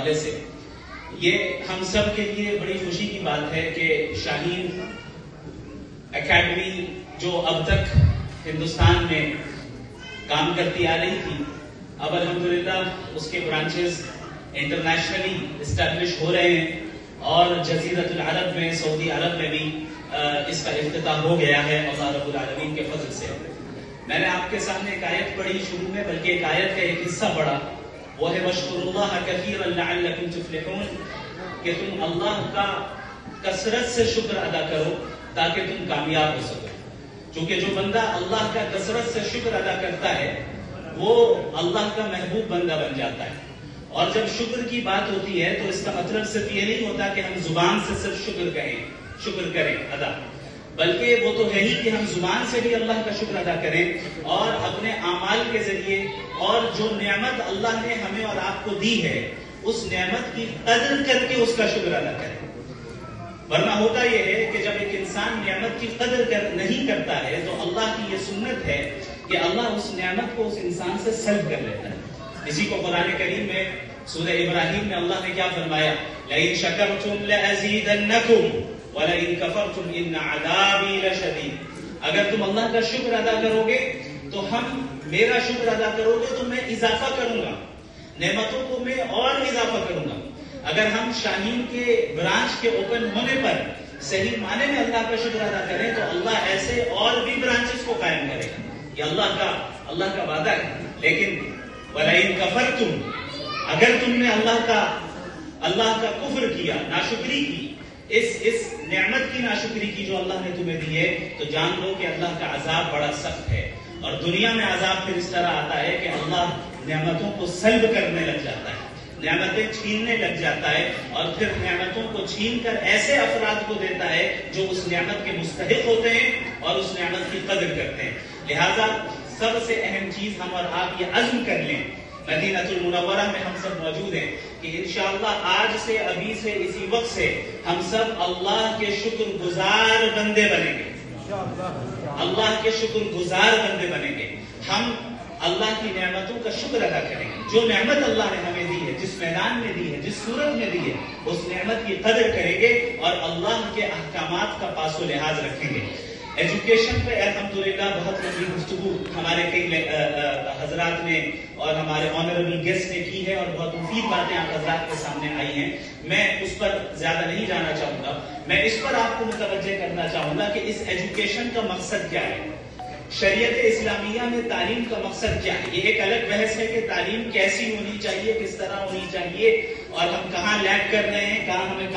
حوالے سے یہ ہم سب کے لیے بڑی خوشی کی بات ہے کہ شاہین اکیڈمی جو اب تک ہندوستان میں کام کرتی آ رہی تھی، اب الحمدللہ اس کے برانچز انٹرنیشنلی اسٹیبلش ہو رہے ہیں اور جزیرۃ العرب میں، سعودی عرب میں بھی اس کا افتتاح ہو گیا ہے اللہ رب العالمین کے فضل سے۔ میں نے آپ کے سامنے ایک آیت پڑھی شروع میں، بلکہ ایک آیت کا ایک حصہ پڑھا، وہ ہے وَاشْكُرُوا اللَّهَ كَثِيرًا لَعَلَّكُمْ تُفْلِحُونَ، کہ تم اللہ کا کثرت سے شکر ادا کرو تاکہ تم کامیاب ہو سکو۔ چونکہ جو بندہ اللہ کا کثرت سے شکر ادا کرتا ہے وہ اللہ کا محبوب بندہ بن جاتا ہے۔ اور جب شکر کی بات ہوتی ہے تو اس کا مطلب صرف یہ نہیں ہوتا کہ ہم زبان سے صرف شکر کریں ادا، بلکہ وہ تو ہے ہی کہ ہم زبان سے بھی اللہ کا شکر ادا کریں اور اپنے اعمال کے ذریعے، اور جو نعمت اللہ نے ہمیں اور آپ کو دی ہے اس نعمت کی قدر کر کے اس کا شکر ادا کریں۔ ورنہ ہوتا یہ ہے کہ جب ایک انسان نعمت کی قدر نہیں کرتا ہے تو اللہ کی یہ سنت ہے کہ اللہ اس نعمت کو اس انسان سے سلب کر لیتا ہے۔ اسی کو قرآن کریم میں سورہ ابراہیم میں اللہ نے کیا فرمایا؟ لَئِن شَكَرْتُمْ لَأَزِيدَنَّكُمْ وَلَئِن كَفَرْتُمْ إِنَّ عَذَابِي لَشَدِيدٌ، اگر تم اللہ کا شکر ادا کرو گے تو میرا شکر ادا کرو گے تو میں اضافہ کروں گا، نعمتوں کو میں اور اضافہ کروں گا۔ اگر ہم شاہین کے برانچ کے اوپن ہونے پر صحیح معنی میں اللہ کا شکر ادا کریں تو اللہ ایسے اور بھی برانچز کو قائم کرے گا، یہ اللہ کا وعدہ ہے۔ لیکن وَلَئِن كَفَرْتُمْ، اگر تم نے اللہ کا کفر کیا، ناشکری کی، اس نعمت کی ناشکری کی جو اللہ نے تمہیں دی ہے، تو جان لو کہ اللہ کا عذاب بڑا سخت ہے۔ اور دنیا میں عذاب پھر اس طرح آتا ہے کہ اللہ نعمتوں کو سلب کرنے لگ جاتا ہے، نعمتیں چھیننے لگ جاتا ہے، اور پھر نعمتوں کو چھین کر ایسے افراد کو دیتا ہے جو اس نعمت کے مستحق ہوتے ہیں اور اس نعمت کی قدر کرتے ہیں۔ لہذا سب سے اہم چیز ہم اور آپ یہ عزم کر لیں، مدینہ المنورہ میں ہم سب موجود ہیں، کہ انشاءاللہ آج سے، ابھی سے، اسی وقت سے ہم سب اللہ کے شکر گزار بندے بنیں گے، اللہ کے شکر گزار بندے بنیں گے۔ ہم اللہ کی نعمتوں کا شکر ادا کریں گے، جو نعمت اللہ نے ہمیں دی ہے، جس میدان میں دی ہے، جس صورت میں دی ہے، اس نعمت کی قدر کریں گے اور اللہ کے احکامات کا پاس و لحاظ رکھیں گے۔ ایجوکیشن پہ الحمدللہ بہت لمبی گفتگو ہمارے کئی حضرات نے اور ہمارے آنریبل گیسٹ نے کی ہے، اور بہت مفید باتیں آپ حضرات کے سامنے آئی ہیں۔ میں اس پر زیادہ نہیں جانا چاہوں گا، میں اس پر آپ کو متوجہ کرنا چاہوں گا کہ اس ایجوکیشن کا مقصد کیا ہے، شریعت اسلامیہ میں تعلیم کا مقصد کیا ہے۔ یہ ایک الگ بحث ہے کہ تعلیم کیسی ہونی چاہیے، کس طرح ہونی چاہیے، اور ہم کہاں لیک کر رہے ہیں، کہاں ہمیں